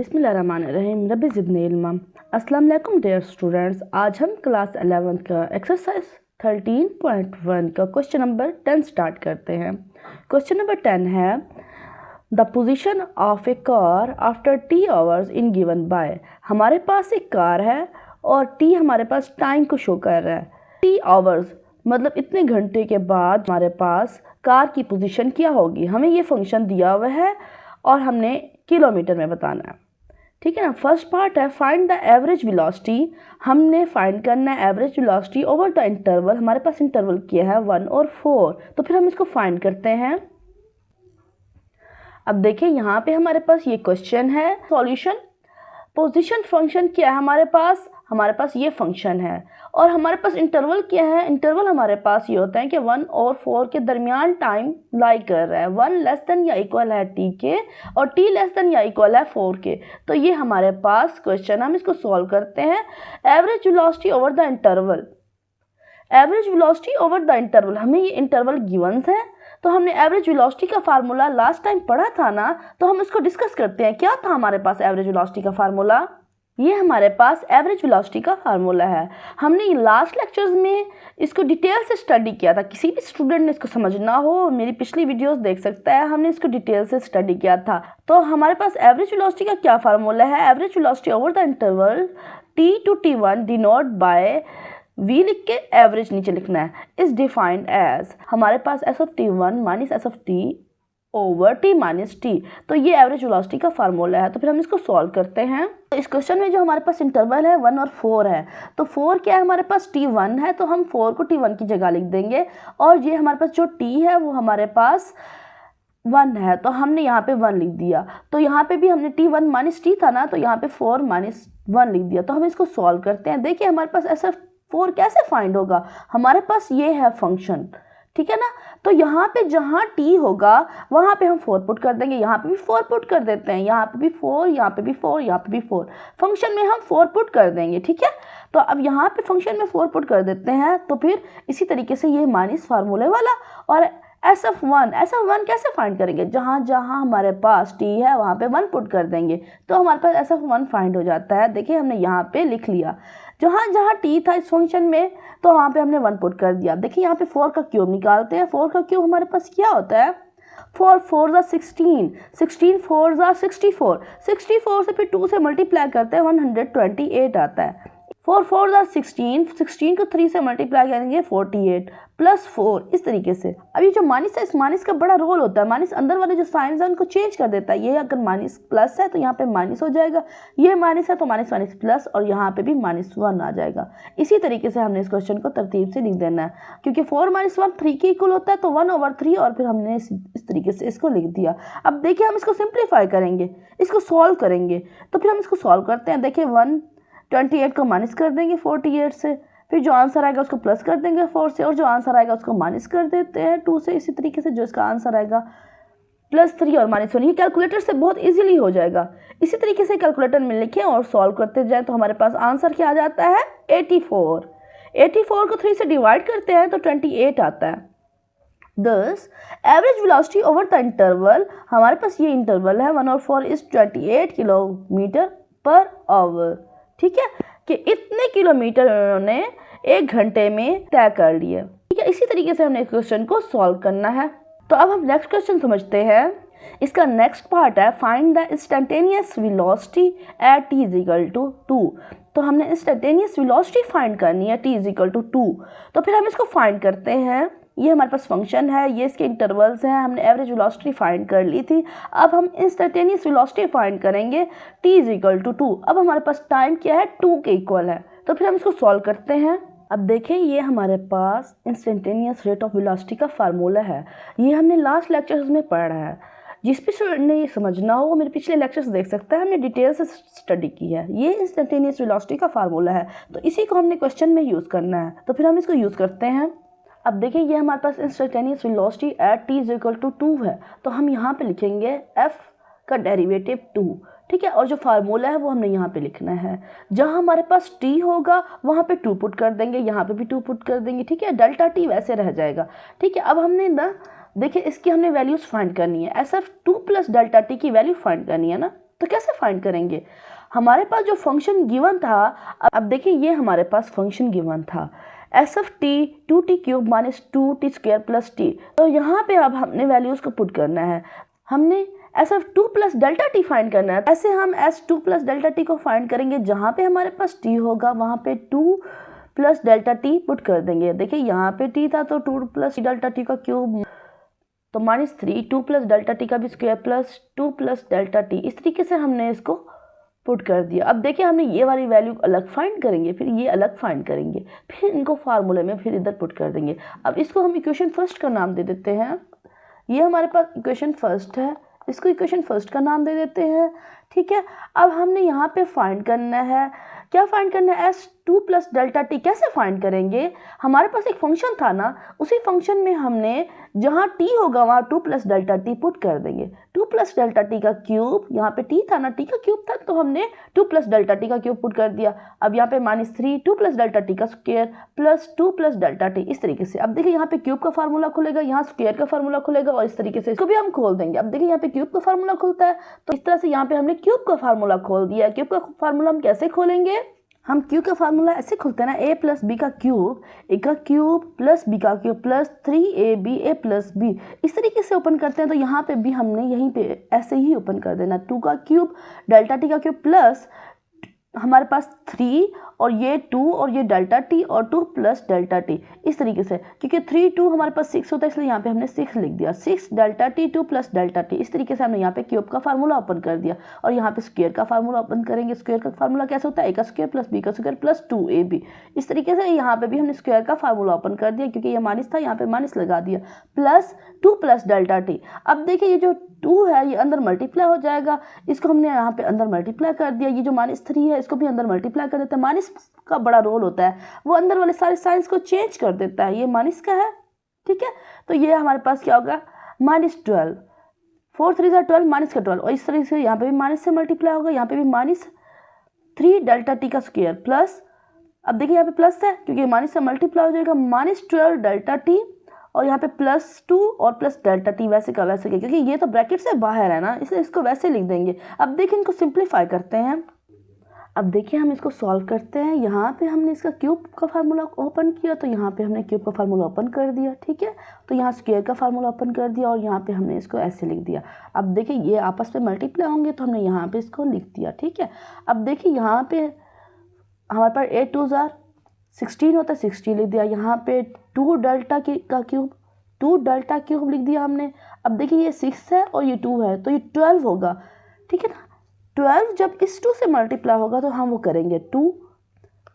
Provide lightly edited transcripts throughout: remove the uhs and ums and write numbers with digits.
बिस्मिल्लाहिर्रहमानिर्रहीम रब्बी ज़िदनी इल्मा। अस्सलाम वालेकुम डियर स्टूडेंट्स। आज हम क्लास 11th का एक्सरसाइज 13.1 का क्वेश्चन नंबर 10 स्टार्ट करते हैं। क्वेश्चन नंबर 10 है the position of A car after T hours in given by. हमारे पास एक कार है और टी हमारे पास टाइम को शो कर रहा है। टी आवर्स मतलब इतने घंटे के बाद हमारे पास कार की पोजीशन क्या होगी। हमें ये फंक्शन दिया हुआ है और हमने किलोमीटर में बताना है, ठीक है ना। फर्स्ट पार्ट है फाइंड द एवरेज वेलोसिटी। हमने फाइंड करना है average velocity over the interval. हमारे पास इंटरवल किया है 1 और 4, तो फिर हम इसको फाइंड करते हैं। अब देखिए यहाँ पे हमारे पास ये क्वेश्चन है। सॉल्यूशन पोजीशन फंक्शन क्या है हमारे पास ये फंक्शन है और हमारे पास इंटरवल क्या है। इंटरवल हमारे पास ये होता है कि 1 और 4 के दरमियान टाइम लाई कर रहा है। 1 लेस देन या इक्वल है टी के और टी लेस देन या इक्वल है 4 के। तो ये हमारे पास क्वेश्चन, हम इसको सॉल्व करते हैं। Average velocity over the interval, average velocity over the interval, हमें ये इंटरवल गिवंस है। तो हमने एवरेज वेलोसिटी का फार्मूला लास्ट टाइम पढ़ा था ना, तो हम इसको डिस्कस करते हैं। क्या था हमारे पास एवरेज वेलोसिटी का फार्मूला? ये हमारे पास एवरेज वेलोसिटी का फार्मूला है। हमने लास्ट लेक्चर्स में इसको डिटेल से स्टडी किया था। किसी भी स्टूडेंट ने इसको समझना हो मेरी पिछली वीडियोस देख सकता है, हमने इसको डिटेल से स्टडी किया था। तो हमारे पास एवरेज वेलोसिटी का क्या फार्मूला है? Average velocity over the interval T to T1 denote by V लिख के एवरेज नीचे लिखना है, इज डिफाइंड एज हमारे पास S of T1 minus S of T over T minus T। तो ये एवरेज वेलोसिटी का फार्मूला है। तो फिर हम इसको सॉल्व करते हैं। तो इस क्वेश्चन में जो हमारे पास इंटरवल है 1 और 4 है, तो 4 क्या है हमारे पास T1 है, तो हम 4 को T1 की जगह लिख देंगे। और ये हमारे पास जो T है वो हमारे पास 1 है, तो हमने यहाँ पे 1 लिख दिया। तो यहाँ पे भी हमने T1 माइनस T था ना, तो यहाँ पे 4 माइनस 1 लिख दिया। तो हम इसको सॉल्व करते हैं। देखिए हमारे पास ऐसा 4 कैसे फाइंड होगा। हमारे पास ये है फंक्शन, ठीक है ना। तो यहाँ पे जहाँ t होगा वहाँ पे हम 4 पुट कर देंगे, यहाँ पे भी 4 पुट कर देते हैं, यहाँ पे भी 4, यहाँ पे भी 4, यहाँ पे भी 4। फंक्शन में हम 4 पुट कर देंगे, ठीक है। तो अब यहाँ पे फंक्शन में 4 पुट कर देते हैं। तो फिर इसी तरीके से ये माइनस फार्मूले वाला और SF1 कैसे फाइंड करेंगे? जहाँ जहाँ हमारे पास t है वहाँ पे 1 पुट कर देंगे, तो हमारे पास SF1 फाइंड हो जाता है। देखिए हमने यहाँ पे लिख लिया, जहाँ जहाँ t था इस फंक्शन में तो वहाँ पे हमने 1 पुट कर दिया। देखिए यहाँ पे 4 का क्यूब निकालते हैं। 4 का क्यूब हमारे पास क्या होता है? 4 4 ज़ा 16, 16 4 ज़ा 64, 64 से फिर 2 से मल्टीप्लाई करते हैं 128 आता है। 4 4 ज़ा 16, 16 को 3 से मल्टीप्लाई करेंगे 48 प्लस 4, इस तरीके से। अब ये जो माइनस है, इस माइनस का बड़ा रोल होता है। माइनस अंदर वाले जो साइंस है उनको चेंज कर देता है। ये अगर माइनस प्लस है तो यहाँ पे माइनस हो जाएगा, ये माइनस है तो माइनस माइनस प्लस, और यहाँ पे भी -1 आ जाएगा। इसी तरीके से हमने इस क्वेश्चन को तरतीब से लिख देना है, क्योंकि 4 - 1 3 के इक्वल होता है, तो 1/3 और फिर हमने इस तरीके से इसको लिख दिया। अब देखिए हम इसको सिंप्लीफाई करेंगे, इसको सॉल्व करेंगे। तो फिर हम इसको सॉल्व करते हैं। देखिए 128 को माइनस कर देंगे 48 से, फिर जो आंसर आएगा उसको प्लस कर देंगे 4 से, और जो आंसर आएगा उसको माइनस कर देते हैं 2 से। इसी तरीके से जो इसका आंसर आएगा +3 और -1, ये कैलकुलेटर से बहुत इजीली हो जाएगा। इसी तरीके से कैलकुलेटर में लिखें और सॉल्व करते जाएं, तो हमारे पास आंसर क्या आ जाता है? 84। 84 को 3 से डिवाइड करते हैं तो 28 आता है। दस average velocity over the interval, हमारे पास ये इंटरवल है 1 और 4 इज 28 किलोमीटर पर आवर, ठीक है, कि इतने किलोमीटर उन्होंने 1 घंटे में तय कर लिए, ठीक है। इसी तरीके से हमने क्वेश्चन को सॉल्व करना है। तो अब हम नेक्स्ट क्वेश्चन समझते हैं। इसका नेक्स्ट पार्ट है find the instantaneous velocity at t = 2। तो हमने इंस्टेंटेनियस वेलोसिटी फाइंड करनी है t = 2। तो फिर हम इसको फाइंड करते हैं। ये हमारे पास फंक्शन है, ये इसके इंटरवल्स हैं। हमने एवरेज वेलोसिटी फाइंड कर ली थी। अब हम इंस्टेंटेनियस वेलोसिटी फाइंड करेंगे t = 2। अब हमारे पास टाइम क्या है? 2 के इक्वल है। तो फिर हम इसको सॉल्व करते हैं। अब देखें ये हमारे पास इंस्टेंटेनियस रेट ऑफ वेलोसिटी का फार्मूला है। ये हमने लास्ट लेक्चर्स में पढ़ा है। जिस भी स्टूडेंट ने ये समझना हो वो मेरे पिछले लेक्चर्स देख सकता है, हमने डिटेल से स्टडी की है। ये इंस्टेंटेनियस वेलोसिटी का फार्मूला है, तो इसी को हमने क्वेश्चन में यूज़ करना है। तो फिर हम इसको यूज़ करते हैं। अब देखिए ये हमारे पास इंस्टेंटेनियस वेलोसिटी एट t = 2 है, तो हम यहाँ पे लिखेंगे f का डेरिवेटिव 2, ठीक है। और जो फार्मूला है वो हमने यहाँ पे लिखना है। जहाँ हमारे पास t होगा वहाँ पे 2 पुट कर देंगे, यहाँ पे भी 2 पुट कर देंगे, ठीक है। डेल्टा t वैसे रह जाएगा, ठीक है। अब हमने ना देखिए इसकी हमने वैल्यूज़ फाइंड करनी है। SF2 + डेल्टा t की वैल्यू फाइंड करनी है ना। तो कैसे फाइंड करेंगे? हमारे पास जो फंक्शन गिवन था, अब देखिए ये हमारे पास फंक्शन गिवन था S of T 2t cube minus 2t square plus T. तो यहाँ पे अब हमने वैल्यूज़ को पुट करना है, हमने S of 2 plus delta T find करना है। ऐसे हम एस 2 प्लस डेल्टा टी को फाइंड करेंगे, जहाँ पे हमारे पास टी होगा वहाँ पे 2 प्लस डेल्टा टी पुट कर देंगे। देखिए यहाँ पे टी था तो 2 प्लस डेल्टा टी का क्यूब तो -3, 2 प्लस डेल्टा टी का भी square plus 2 plus delta T, इस तरीके से हमने इसको पुट कर दिया। अब देखिए हमने ये वाली वैल्यू अलग फाइंड करेंगे, फिर ये अलग फाइंड करेंगे, फिर इनको फार्मूले में फिर इधर पुट कर देंगे। अब इसको हम इक्वेशन फर्स्ट का नाम दे देते हैं। ये हमारे पास इक्वेशन फर्स्ट है, इसको इक्वेशन फर्स्ट का नाम दे देते हैं। ठीक है, अब हमने यहाँ पे फाइंड करना है, क्या फाइंड करना है? S 2 plus delta T. कैसे फाइंड करेंगे? हमारे पास एक फंक्शन था ना, उसी फंक्शन में हमने जहाँ टी होगा वहाँ 2 प्लस डेल्टा टी पुट कर देंगे। 2 प्लस डेल्टा टी का क्यूब, यहाँ पे टी था ना, टी का क्यूब था तो हमने 2 प्लस डेल्टा टी का क्यूब पुट कर दिया। अब यहाँ पे -3, 2 प्लस डेल्टा टी का square plus 2 plus delta T, इस तरीके से। अब देखिए यहाँ पे क्यूब का फार्मूला खुलेगा, यहाँ स्क्वायर का फार्मूला खुलेगा और इस तरीके से इसको भी हम खोल देंगे। अब देखिए यहाँ पे क्यूब का फार्मूला खुलता है तो इस तरह से यहाँ पे हमने क्यूब का फार्मूला खोल दिया। क्यूब का फार्मूला हम कैसे खोलेंगे? हम क्यूब का फार्मूला ऐसे खोलते हैं ना, a प्लस बी का क्यूब, a का क्यूब प्लस b का cube plus 3ab a plus b, इस तरीके से ओपन करते हैं। तो यहाँ पे भी हमने यहीं पे ऐसे ही ओपन कर देना, 2 का क्यूब डेल्टा टी का क्यूब प्लस हमारे पास 3 और ये 2 और ये डेल्टा टी और 2 प्लस डेल्टा टी, इस तरीके से। क्योंकि 3 2 हमारे पास 6 होता है इसलिए यहाँ पे हमने 6 लिख दिया। 6 delta T 2 plus delta T, इस तरीके से हमने यहाँ पे क्यूब का फार्मूला ओपन कर दिया। और यहाँ पे स्क्वायर का फार्मूला ओपन करेंगे। स्क्वायर का फार्मूला कैसे होता है? a का स्क्वायर प्लस b का स्क्वायर प्लस 2ab, इस तरीके से यहाँ पे भी हमने स्क्वायर का फार्मूला ओपन कर दिया। क्योंकि ये माइनस था यहाँ पे माइनस लगा दिया, प्लस 2 प्लस डेल्टा टी। अब देखिए ये जो 2 है ये अंदर मल्टीप्लाई हो जाएगा, इसको हमने यहाँ पे अंदर मल्टीप्लाई कर दिया। ये जो -3 है इसको भी अंदर मल्टीप्लाई कर देते हैं। माइनस का बड़ा रोल होता है, वो अंदर वाले सारे साइंस को चेंज कर देता है। ये माइनस का है, ठीक है, तो ये हमारे पास क्या होगा? -12, 4 3 12, माइनस का 12, और इस तरीके से यहाँ पे भी माइनस से मल्टीप्लाई होगा। यहाँ पे भी -3 डेल्टा टी का स्क्वायर प्लस, अब देखिए यहाँ पे प्लस है क्योंकि माइनस से मल्टीप्लाई हो जाएगा, -12 डेल्टा टी और यहाँ पे +2 और प्लस डेल्टा टी, वैसे का वैसे, क्योंकि ये तो ब्रैकेट से बाहर है ना, इसलिए इसको वैसे लिख देंगे। अब देखिए इनको सिंप्लीफाई करते हैं। अब देखिए हम इसको सॉल्व करते हैं। यहाँ पे हमने इसका क्यूब का फार्मूला ओपन किया तो यहाँ पे हमने क्यूब का फार्मूला ओपन कर दिया, ठीक है। तो यहाँ स्क्वायर का फार्मूला ओपन कर दिया और यहाँ पे हमने इसको ऐसे लिख दिया। अब देखिए ये आपस में मल्टीप्लाई होंगे तो हमने यहाँ पे इसको लिख दिया, ठीक है। अब देखिए यहाँ पे हमारे पास 8 2 16 होता है, 16 लिख दिया। यहाँ पे 2 डेल्टा का क्यूब, 2 डेल्टा क्यूब लिख दिया हमने। अब देखिए ये 6 है और ये 2 है तो ये 12 होगा, ठीक है ना। 12 जब इस 2 से मल्टीप्लाई होगा तो हम वो करेंगे 2,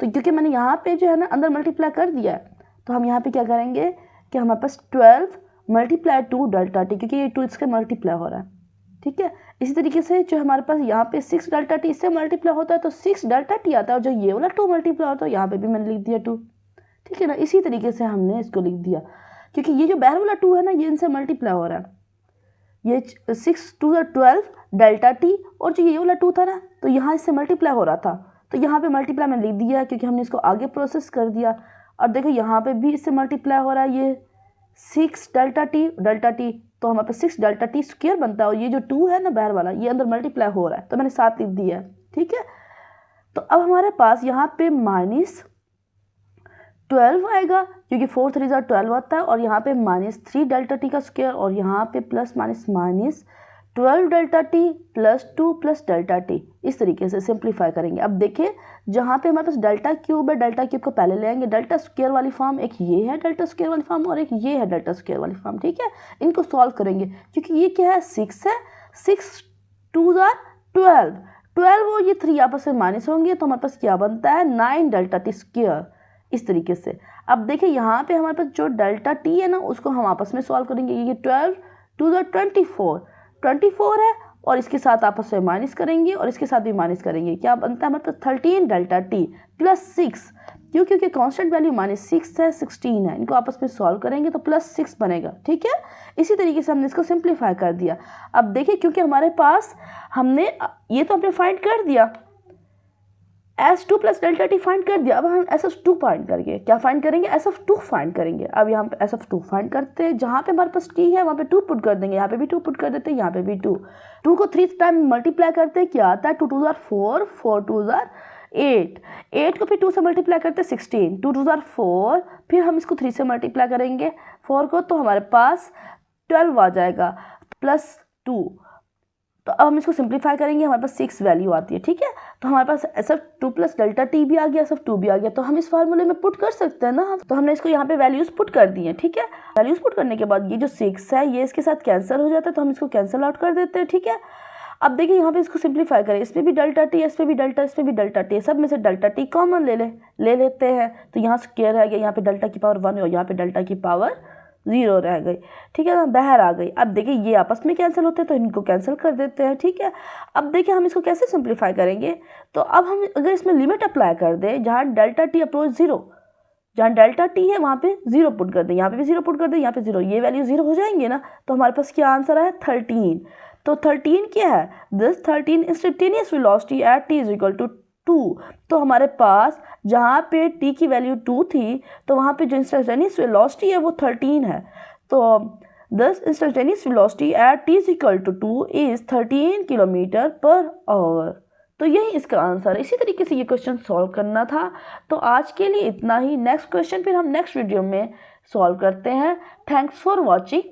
तो क्योंकि मैंने यहाँ पे जो है ना अंदर मल्टीप्लाई कर दिया है तो हम यहाँ पे क्या करेंगे कि हमारे पास 12 मल्टीप्लाई 2 डेल्टा टी, क्योंकि ये 2 इसके मल्टीप्लाई हो रहा है, ठीक है। इसी तरीके से जो हमारे पास यहाँ पे 6 डेल्टा टी इससे मल्टीप्लाई होता है तो 6 डेल्टा टी आता है, और जो ये वाला 2 मल्टीप्लाई होता है यहाँ पे भी मैंने लिख दिया 2, ठीक है ना। इसी तरीके से हमने इसको लिख दिया क्योंकि ये जो बाहर वाला 2 है ना ये इनसे मल्टीप्लाई हो रहा है। ये 6 2 12 डेल्टा टी और जो ये वाला 2 था ना तो यहाँ इससे मल्टीप्लाई हो रहा था तो यहाँ पे मल्टीप्लाई मैंने लिख दिया क्योंकि हमने इसको आगे प्रोसेस कर दिया। और देखो यहाँ पे भी इससे मल्टीप्लाई हो रहा है, ये 6 डेल्टा टी तो हमारे पास 6 डेल्टा टी स्क्वायर बनता है, और ये जो 2 है ना बाहर वाला ये अंदर मल्टीप्लाई हो रहा है तो मैंने 7 लिख दिया है, ठीक है। तो अब हमारे पास यहाँ पे -12 आएगा क्योंकि 4 3 12 होता है, और यहाँ पे -3 डेल्टा टी का स्क्वायर और यहाँ पे plus minus 12 delta T plus 2 plus delta T, इस तरीके से सिंप्लीफाई करेंगे। अब देखिए जहाँ पे हमारे पास डेल्टा क्यूब है, डेल्टा क्यूब को पहले ले आएंगे। डेल्टा स्क्वायर वाली फॉर्म एक ये है डेल्टा स्क्वायर वाली फॉर्म और एक ये है डेल्टा स्क्वायर वाली फॉर्म, ठीक है। इनको सॉल्व करेंगे क्योंकि ये क्या है 6 है, 6 2 12 और ये 3 आपस में माइनस होंगे तो हमारे पास क्या बनता है 9 डेल्टा टी स्क्वायर, इस तरीके से। अब देखिए यहाँ पे हमारे पास जो डेल्टा टी है ना उसको हम आपस में सॉल्व करेंगे। ये 12 2 24 है और इसके साथ आपस में माइनस करेंगे और इसके साथ भी माइनस करेंगे, क्या बनता है हमारे पास 13 डेल्टा टी प्लस 6, क्योंकि कांस्टेंट वैल्यू -6 है 16 है, इनको आपस में सॉल्व करेंगे तो +6 बनेगा, ठीक है। इसी तरीके से हमने इसको सिंप्लीफाई कर दिया। अब देखिए क्योंकि हमारे पास हमने ये तो हमने फाइंड कर दिया, S2 plus delta T find कर दिया। अब हम SF2 फाइंड करेंगे। क्या फाइंड करेंगे? SF2 फाइंड करेंगे। अब यहाँ पे SF2 फाइंड करते हैं, जहाँ पे हमारे पास टी है वहाँ पे 2 पुट कर देंगे, यहाँ पे भी 2 पुट कर देते हैं, यहाँ पे भी 2 को 3 टाइम मल्टीप्लाई करते हैं, क्या आता है? 2 2 4, 4 2 8, 8 को फिर 2 से मल्टीप्लाई करते हैं 16, 2 2 4, फिर हम इसको 3 से मल्टीप्लाई करेंगे 4 को, तो हमारे पास 12 आ जाएगा प्लस 2। तो अब हम इसको सिंप्लीफाई करेंगे, हमारे पास 6 वैल्यू आती है। ठीक है, तो हमारे पास SF2 प्लस डेल्टा टी भी आ गया, SF2 भी आ गया, तो हम इस फार्मूले में पुट कर सकते हैं ना। तो हमने इसको यहाँ पे वैल्यूज पुट कर दी हैं। ठीक है, वैल्यूज पुट करने के बाद ये जो 6 है ये इसके साथ कैंसिल हो जाता है, तो हम इसको कैंसिल आउट कर देते हैं। ठीक है, अब देखिए यहाँ पे इसको सिंप्लीफाई करें, इसमें भी डेल्टा टी, इसमें भी डेल्टा, इसमें भी डेल्टा टी, सब में से डेल्टा टी कॉमन ले लेते हैं, तो यहाँ स्क्वायर रह गया, यहाँ पे डेल्टा की पावर 1 और यहाँ पे डेल्टा की पावर 0 रह गई। ठीक है ना, बाहर आ गई। अब देखिए ये आपस में कैंसिल होते हैं, तो इनको कैंसिल कर देते हैं। ठीक है, अब देखिए हम इसको कैसे सिंप्लीफाई करेंगे। तो अब हम अगर इसमें लिमिट अप्लाई कर दें, जहाँ डेल्टा टी अप्रोच 0, जहाँ डेल्टा टी है वहाँ पे 0 पुट कर दें, यहाँ पे भी 0 पुट कर दें, यहाँ पे 0, ये वैल्यू 0 हो जाएंगे ना। तो हमारे पास क्या आंसर है? 13। तो 13 क्या है? This 13 instantaneous velocity at t is equal to 2। तो हमारे पास जहाँ पे t की वैल्यू 2 थी, तो वहाँ पे जो इंस्टेंटेनियस वेलोसिटी है वो 13 है। तो this instantaneous velocity at t is equal to 2 is 13 kilometre per hour. तो यही इसका आंसर है। इसी तरीके से ये क्वेश्चन सॉल्व करना था। तो आज के लिए इतना ही। नेक्स्ट क्वेश्चन फिर हम नेक्स्ट वीडियो में सॉल्व करते हैं। Thanks for watching.